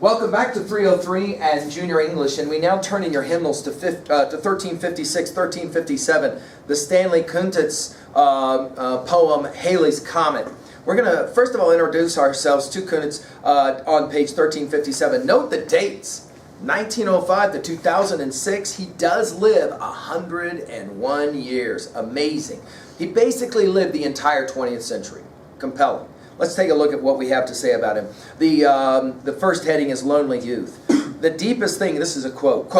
Welcome back to 303 and Junior English, and we now turn in your hymnals to 1356, 1357, the Stanley Kunitz poem, Halley's Comet. We're going to, first of all, introduce ourselves to Kunitz on page 1357. Note the dates. 1905 to 2006, he does live 101 years. Amazing. He basically lived the entire 20th century. Compelling. Let's take a look at what we have to say about him. The first heading is Lonely Youth. The deepest thing, this is a quote,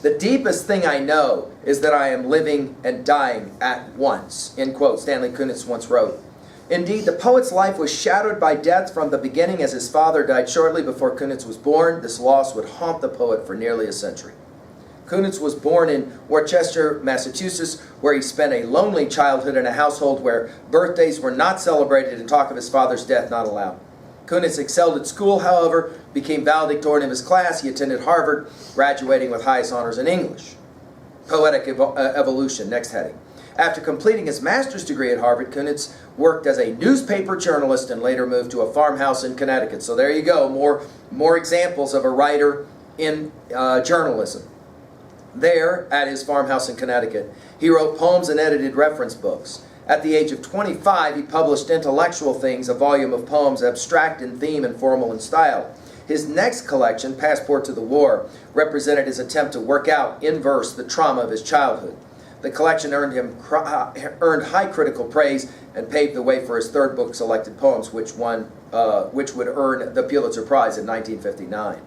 the deepest thing I know is that I am living and dying at once, end quote, Stanley Kunitz once wrote. Indeed, the poet's life was shadowed by death from the beginning, as his father died shortly before Kunitz was born. This loss would haunt the poet for nearly a century. Kunitz was born in Worcester, Massachusetts, where he spent a lonely childhood in a household where birthdays were not celebrated and talk of his father's death not allowed. Kunitz excelled at school, however, became valedictorian of his class. He attended Harvard, graduating with highest honors in English. Poetic evolution, next heading. After completing his master's degree at Harvard, Kunitz worked as a newspaper journalist and later moved to a farmhouse in Connecticut. So there you go, more examples of a writer in journalism. There, at his farmhouse in Connecticut, he wrote poems and edited reference books. At the age of 25, he published Intellectual Things, a volume of poems abstract in theme and formal in style. His next collection, Passport to the War, represented his attempt to work out, in verse, the trauma of his childhood. The collection earned high critical praise and paved the way for his third book, Selected Poems, which would earn the Pulitzer Prize in 1959.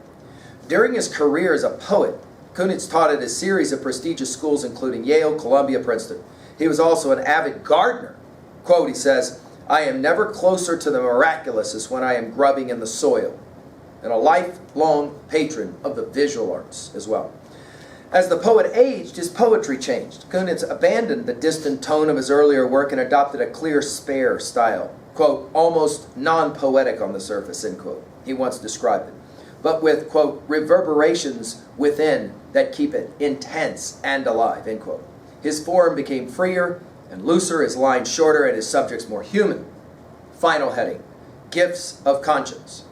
During his career as a poet, Kunitz taught at a series of prestigious schools including Yale, Columbia, Princeton. He was also an avid gardener. Quote, he says, "I am never closer to the miraculous as when I am grubbing in the soil," and a lifelong patron of the visual arts as well. As the poet aged, his poetry changed. Kunitz abandoned the distant tone of his earlier work and adopted a clear, spare style. Quote, "almost non-poetic on the surface," end quote. He once described it. But with, quote, "reverberations within that keep it intense and alive," end quote. His form became freer and looser, his lines shorter, and his subjects more human. Final heading, Gifts of Conscience.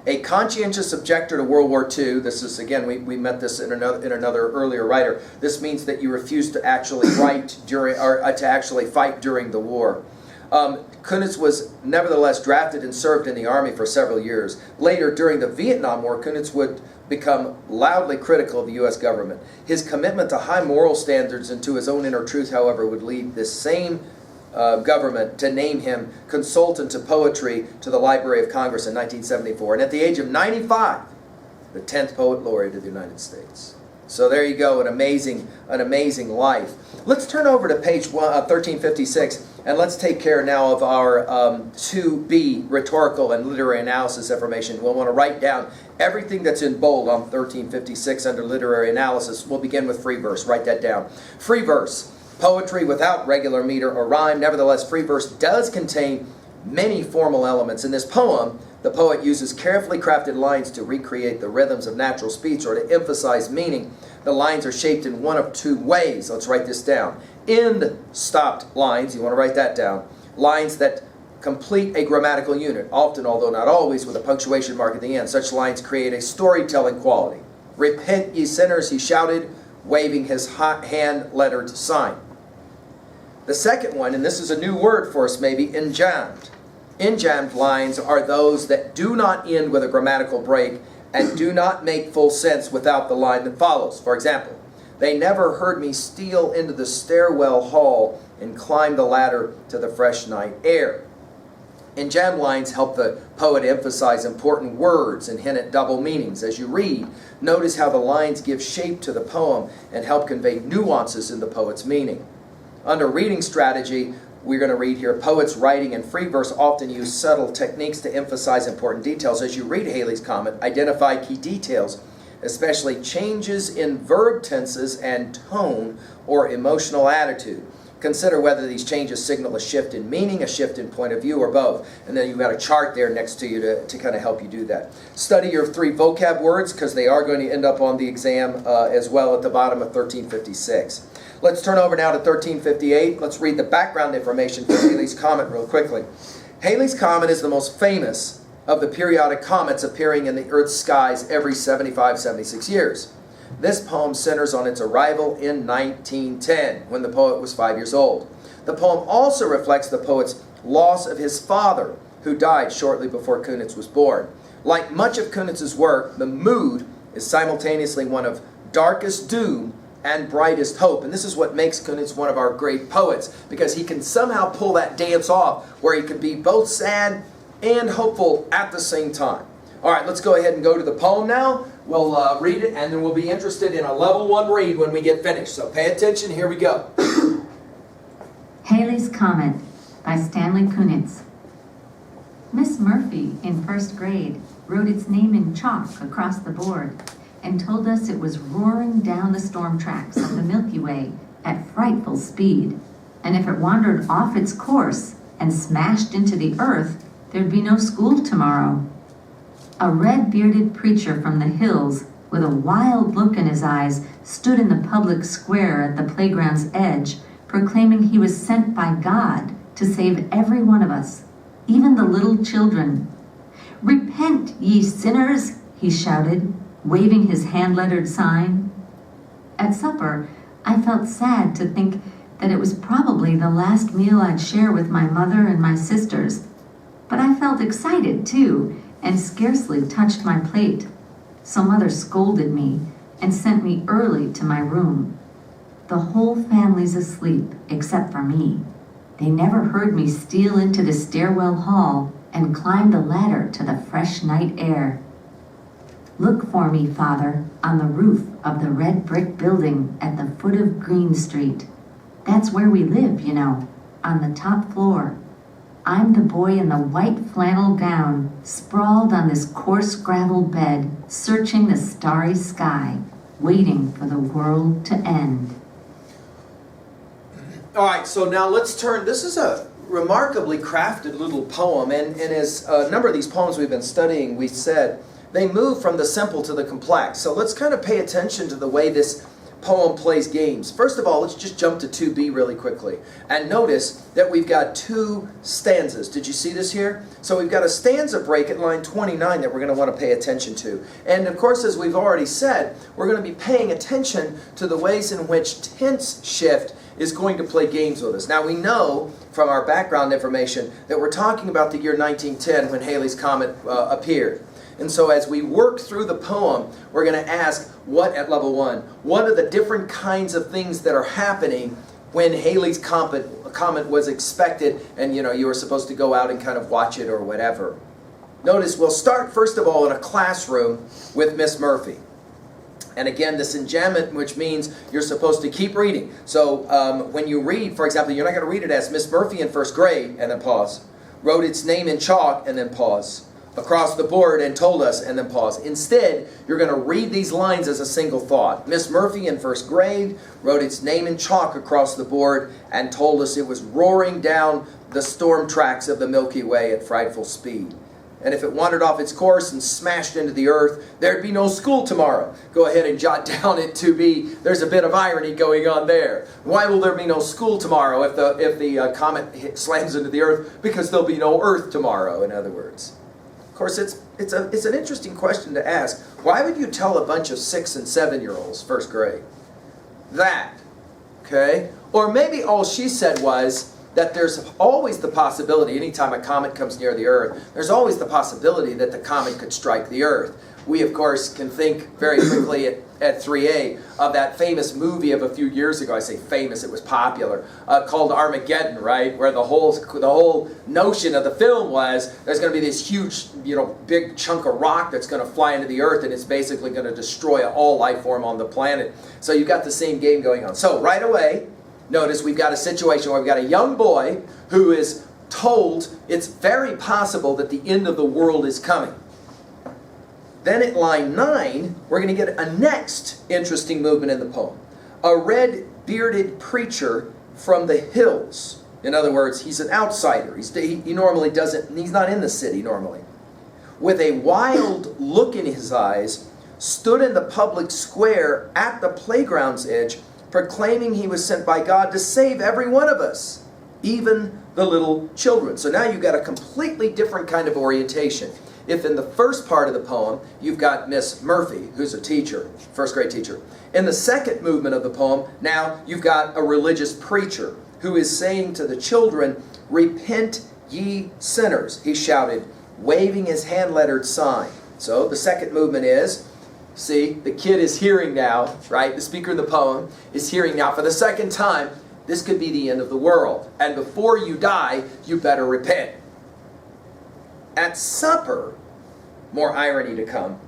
A conscientious objector to World War II, this is, again, we met this in another earlier writer. This means that you refuse to actually write during, or to actually fight during the war. Kunitz was nevertheless drafted and served in the Army for several years. Later, during the Vietnam War, Kunitz would become loudly critical of the U.S. government. His commitment to high moral standards and to his own inner truth, however, would lead this same government to name him consultant to poetry to the Library of Congress in 1974. And at the age of 95, the 10th Poet Laureate of the United States. So there you go, an amazing life. Let's turn over to page 1356, and let's take care now of our 2B, rhetorical and literary analysis information. We'll want to write down everything that's in bold on 1356 under literary analysis. We'll begin with free verse. Write that down. Free verse, poetry without regular meter or rhyme. Nevertheless, free verse does contain many formal elements. In this poem, the poet uses carefully crafted lines to recreate the rhythms of natural speech or to emphasize meaning. The lines are shaped in one of two ways. Let's write this down. End-stopped lines, you want to write that down. Lines that complete a grammatical unit, often, although not always, with a punctuation mark at the end. Such lines create a storytelling quality. "Repent, ye sinners," he shouted, waving his hand-lettered sign. The second one, and this is a new word for us maybe, enjambed. Enjambed lines are those that do not end with a grammatical break and do not make full sense without the line that follows. For example, "They never heard me steal into the stairwell hall and climb the ladder to the fresh night air." Enjambed lines help the poet emphasize important words and hint at double meanings. As you read, notice how the lines give shape to the poem and help convey nuances in the poet's meaning. Under reading strategy, we're going to read here, poets writing in free verse often use subtle techniques to emphasize important details. As you read Halley's Comet, identify key details, especially changes in verb tenses and tone or emotional attitude. Consider whether these changes signal a shift in meaning, a shift in point of view, or both. And then you've got a chart there next to you to kind of help you do that. Study your 3 vocab words because they are going to end up on the exam as well at the bottom of 1356. Let's turn over now to 1358. Let's read the background information for Halley's Comet real quickly. Halley's Comet is the most famous of the periodic comets appearing in the Earth's skies every 75, 76 years. This poem centers on its arrival in 1910, when the poet was 5 years old. The poem also reflects the poet's loss of his father, who died shortly before Kunitz was born. Like much of Kunitz's work, the mood is simultaneously one of darkest doom and brightest hope. And this is what makes Kunitz one of our great poets, because he can somehow pull that dance off where he can be both sad and hopeful at the same time. All right, let's go ahead and go to the poem now. We'll read it, and then we'll be interested in a level 1 read when we get finished. So pay attention, here we go. Halley's Comet by Stanley Kunitz. Miss Murphy, in first grade, wrote its name in chalk across the board and told us it was roaring down the storm tracks of the Milky Way at frightful speed, and if it wandered off its course and smashed into the earth, there'd be no school tomorrow. A red-bearded preacher from the hills, with a wild look in his eyes, stood in the public square at the playground's edge, proclaiming he was sent by God to save every one of us, even the little children. "Repent, ye sinners," he shouted, waving his hand-lettered sign. At supper, I felt sad to think that it was probably the last meal I'd share with my mother and my sisters, but I felt excited too, and scarcely touched my plate. So Mother scolded me and sent me early to my room. The whole family's asleep except for me. They never heard me steal into the stairwell hall and climb the ladder to the fresh night air. "Look for me, Father, on the roof of the red brick building at the foot of Green Street. That's where we live, you know, on the top floor. I'm the boy in the white flannel gown, sprawled on this coarse gravel bed, searching the starry sky, waiting for the world to end." All right, so now let's turn. This is a remarkably crafted little poem, and as a number of these poems we've been studying, we said they move from the simple to the complex. So let's kind of pay attention to the way this poem plays games. First of all, let's just jump to 2B really quickly. And notice that we've got 2 stanzas. Did you see this here? So we've got a stanza break at line 29 that we're going to want to pay attention to. And of course, as we've already said, we're going to be paying attention to the ways in which tense shift is going to play games with us. Now we know from our background information that we're talking about the year 1910 when Halley's Comet appeared. And so as we work through the poem, we're going to ask, at level 1, what are the different kinds of things that are happening when Halley's Comet was expected and you were supposed to go out and kind of watch it or whatever. Notice we'll start first of all in a classroom with Miss Murphy. And again, this enjambment, which means you're supposed to keep reading. So when you read, for example, you're not going to read it as Miss Murphy in first grade, and then pause. Wrote its name in chalk, and then pause. Across the board and told us, and then pause. Instead, you're going to read these lines as a single thought. Miss Murphy in first grade wrote its name in chalk across the board and told us it was roaring down the storm tracks of the Milky Way at frightful speed. And if it wandered off its course and smashed into the earth, there'd be no school tomorrow. Go ahead and jot down at 2B. There's a bit of irony going on there. Why will there be no school tomorrow if the comet slams into the earth? Because there'll be no earth tomorrow, in other words. Of course, it's an interesting question to ask. Why would you tell a bunch of 6- and 7-year-olds, first grade, that? Okay? Or maybe all she said was that there's always the possibility, anytime a comet comes near the Earth, there's always the possibility that the comet could strike the Earth. We, of course, can think very quickly at 3A of that famous movie of a few years ago. I say famous, it was popular, called Armageddon, right? Where the whole notion of the film was there's going to be this huge, big chunk of rock that's going to fly into the Earth, and it's basically going to destroy all life form on the planet. So you've got the same game going on. So right away, notice we've got a situation where we've got a young boy who is told it's very possible that the end of the world is coming. Then at line 9, we're going to get a next interesting movement in the poem. A red-bearded preacher from the hills. In other words, he's an outsider. He normally doesn't, he's not in the city normally. With a wild look in his eyes, stood in the public square at the playground's edge, proclaiming he was sent by God to save every one of us, even the little children. So now you've got a completely different kind of orientation. if in the first part of the poem, you've got Miss Murphy, who's a teacher, first grade teacher. In the second movement of the poem, now you've got a religious preacher who is saying to the children, "Repent ye sinners," he shouted, waving his hand-lettered sign. So the second movement is, see, the kid is hearing now, right? The speaker of the poem is hearing now for the second time, this could be the end of the world. And before you die, you better repent. At supper, more irony to come,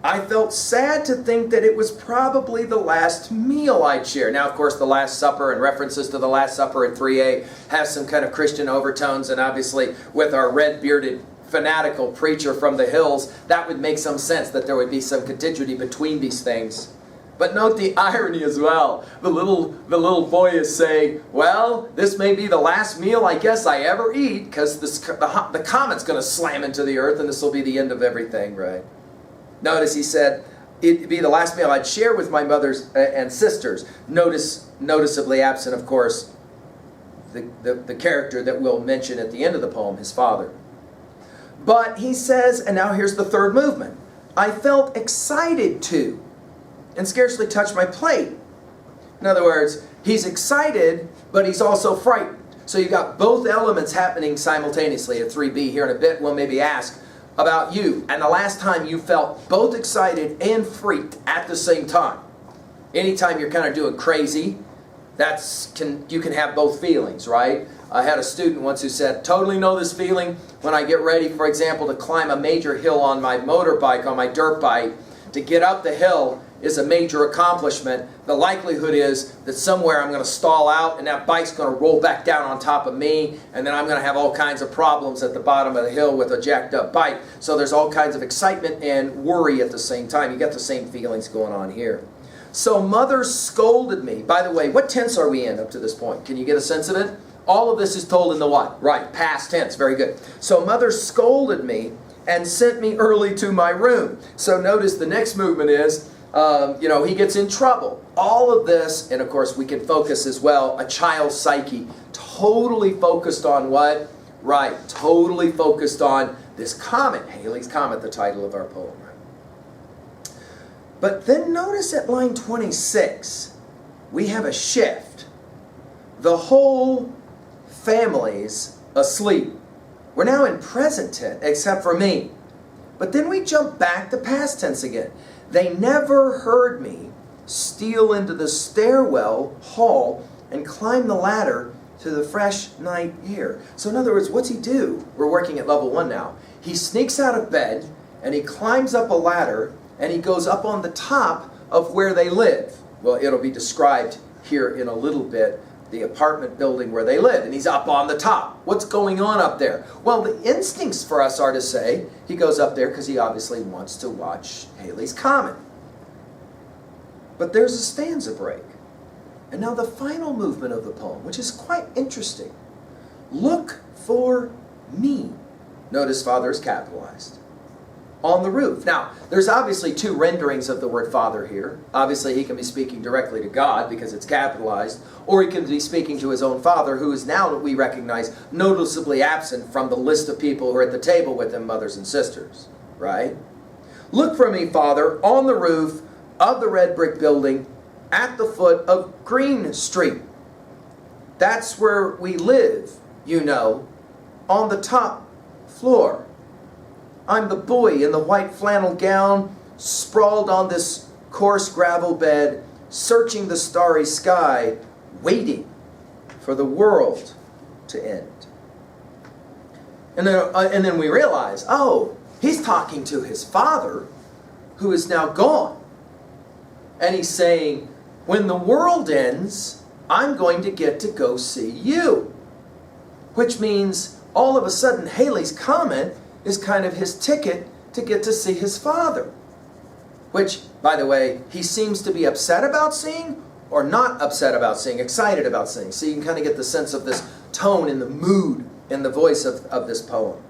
I felt sad to think that it was probably the last meal I'd share. Now, of course, the Last Supper and references to the Last Supper in 3a has some kind of Christian overtones, and obviously with our red-bearded fanatical preacher from the hills, that would make some sense that there would be some contiguity between these things. But note the irony as well. The little boy is saying, well, this may be the last meal I guess I ever eat, because the comet's going to slam into the earth and this will be the end of everything, right? Notice he said, it'd be the last meal I'd share with my mothers and sisters. Noticeably absent, of course, the character that we'll mention at the end of the poem, his father. But he says, and now here's the third movement, I felt excited to, and scarcely touched my plate. In other words, he's excited, but he's also frightened. So you've got both elements happening simultaneously. At 3b here in a bit, we'll maybe ask about you and the last time you felt both excited and freaked at the same time. Anytime you're kind of doing crazy, you can have both feelings, right? I had a student once who said, totally know this feeling when I get ready, for example, to climb a major hill on my motorbike, on my dirt bike. To get up the hill is a major accomplishment. The likelihood is that somewhere I'm going to stall out and that bike's going to roll back down on top of me, and then I'm going to have all kinds of problems at the bottom of the hill with a jacked up bike. So there's all kinds of excitement and worry at the same time. You get the same feelings going on here. So mother scolded me. By the way, what tense are we in up to this point? Can you get a sense of it? All of this is told in the what? Right, past tense. Very good. So mother scolded me and sent me early to my room. So notice the next movement is, he gets in trouble. All of this, and of course we can focus as well, a child's psyche, totally focused on what? Right, totally focused on this comet, Halley's Comet, the title of our poem. But then notice at line 26, we have a shift. The whole family's asleep. We're now in present tense, except for me. But then we jump back to past tense again. They never heard me steal into the stairwell hall and climb the ladder to the fresh night air. So in other words, what's he do? We're working at level 1 now. He sneaks out of bed and he climbs up a ladder and he goes up on the top of where they live. Well, it'll be described here in a little bit, the apartment building where they live, and he's up on the top. What's going on up there? Well, the instincts for us are to say he goes up there because he obviously wants to watch Halley's Comet. But there's a stanza break. And now the final movement of the poem, which is quite interesting. Look for me. Notice father is capitalized. On the roof. Now, there's obviously two renderings of the word father here. Obviously, he can be speaking directly to God because it's capitalized, or he can be speaking to his own father, who is now, we recognize, noticeably absent from the list of people who are at the table with him, mothers and sisters, right? Look for me, Father, on the roof of the red brick building at the foot of Green Street. That's where we live, on the top floor. I'm the boy in the white flannel gown, sprawled on this coarse gravel bed, searching the starry sky, waiting for the world to end. And then we realize, oh, he's talking to his father, who is now gone. And he's saying, when the world ends, I'm going to get to go see you. Which means, all of a sudden, Halley's Comet is kind of his ticket to get to see his father. Which, by the way, he seems to be upset about seeing, or not upset about seeing, excited about seeing. So you can kind of get the sense of this tone in the mood in the voice of this poem.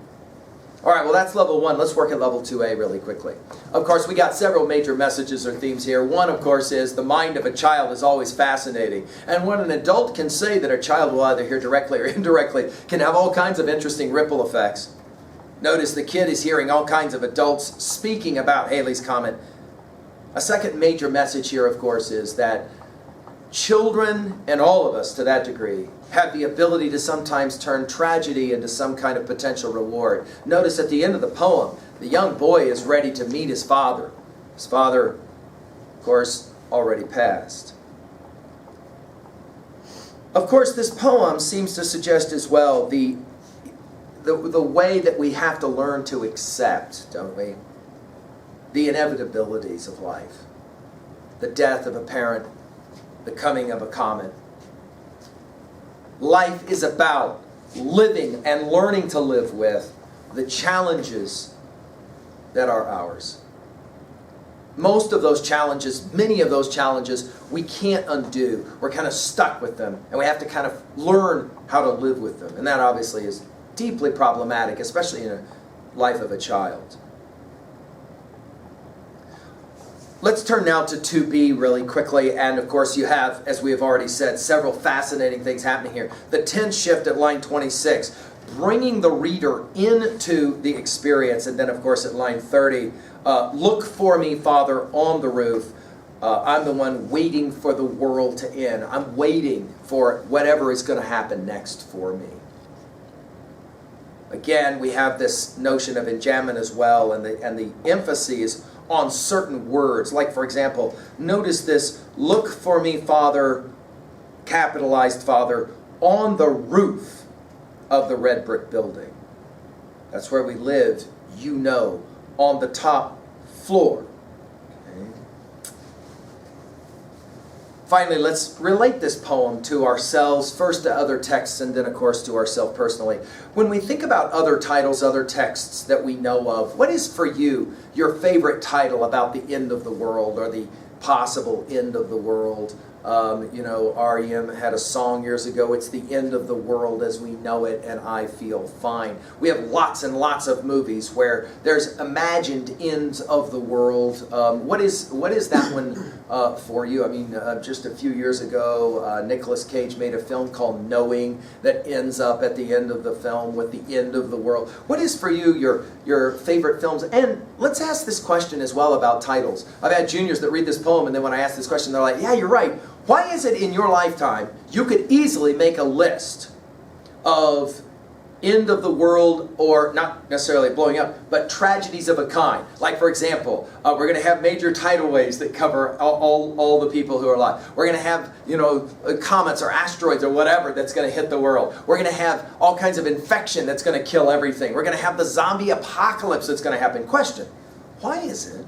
All right, well, that's level 1. Let's work at level 2a really quickly. Of course, we got several major messages or themes here. One, of course, is the mind of a child is always fascinating. And what an adult can say that a child will either hear directly or indirectly can have all kinds of interesting ripple effects. Notice the kid is hearing all kinds of adults speaking about Halley's Comet. A second major message here, of course, is that children, and all of us to that degree, have the ability to sometimes turn tragedy into some kind of potential reward. Notice at the end of the poem, the young boy is ready to meet his father. His father, of course, already passed. Of course, this poem seems to suggest as well the way that we have to learn to accept, don't we? The inevitabilities of life. The death of a parent, the coming of a comet. Life is about living and learning to live with the challenges that are ours. Most of those challenges, many of those challenges, we can't undo. We're kind of stuck with them, and we have to kind of learn how to live with them. And that obviously is deeply problematic, especially in the life of a child. Let's turn now to 2b really quickly, and of course you have, as we have already said, several fascinating things happening here. The tense shift at line 26, bringing the reader into the experience, and then of course at line 30, look for me, Father, on the roof. I'm the one waiting for the world to end. I'm waiting for whatever is going to happen next for me. Again, we have this notion of enjambment as well, and the emphasis on certain words. Like, for example, notice this, look for me, Father, capitalized Father, on the roof of the red brick building. That's where we lived, you know, on the top floor. Okay. Finally, let's relate this poem to ourselves, first to other texts, and then, of course, to ourselves personally. When we think about other titles, other texts that we know of, what is for you your favorite title about the end of the world or the possible end of the world? R.E.M. had a song years ago, it's the end of the world as we know it, and I feel fine. We have lots and lots of movies where there's imagined ends of the world. What is that one for you? I mean, just a few years ago, Nicolas Cage made a film called Knowing that ends up at the end of the film with the end of the world. What is for you your favorite films? And let's ask this question as well about titles. I've had juniors that read this poem, and then when I ask this question, they're like, yeah, you're right. Why is it in your lifetime you could easily make a list of end of the world, or not necessarily blowing up, but tragedies of a kind? Like, for example, we're going to have major tidal waves that cover all the people who are alive. We're going to have, comets or asteroids or whatever that's going to hit the world. We're going to have all kinds of infection that's going to kill everything. We're going to have the zombie apocalypse that's going to happen. Question, why is it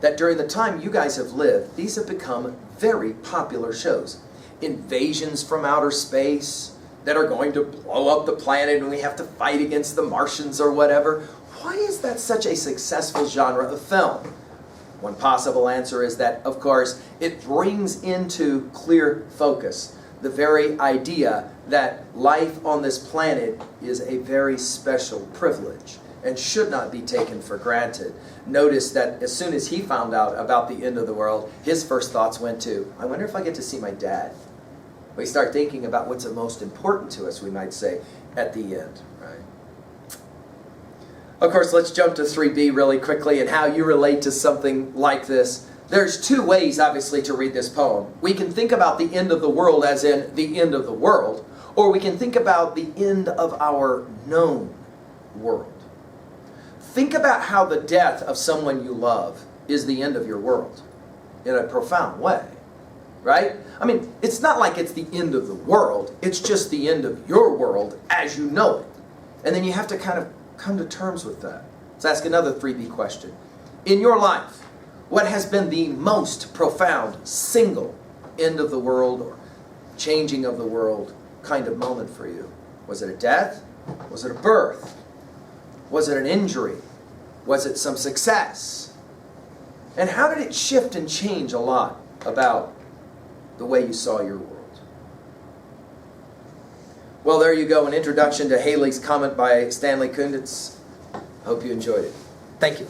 that during the time you guys have lived, these have become very popular shows? Invasions from outer space that are going to blow up the planet and we have to fight against the Martians or whatever. Why is that such a successful genre of film? One possible answer is that, of course, it brings into clear focus the very idea that life on this planet is a very special privilege and should not be taken for granted. Notice that as soon as he found out about the end of the world, his first thoughts went to, I wonder if I get to see my dad. We start thinking about what's the most important to us, we might say, at the end, right? Of course, let's jump to 3b really quickly and how you relate to something like this. There's two ways, obviously, to read this poem. We can think about the end of the world as in the end of the world, or we can think about the end of our known world. Think about how the death of someone you love is the end of your world in a profound way, right? I mean, it's not like it's the end of the world. It's just the end of your world as you know it. And then you have to kind of come to terms with that. Let's ask another 3B question. In your life, what has been the most profound single end of the world or changing of the world kind of moment for you? Was it a death? Was it a birth? Was it an injury? Was it some success? And how did it shift and change a lot about the way you saw your world? Well, there you go, an introduction to Halley's Comet by Stanley Kunitz. Hope you enjoyed it. Thank you.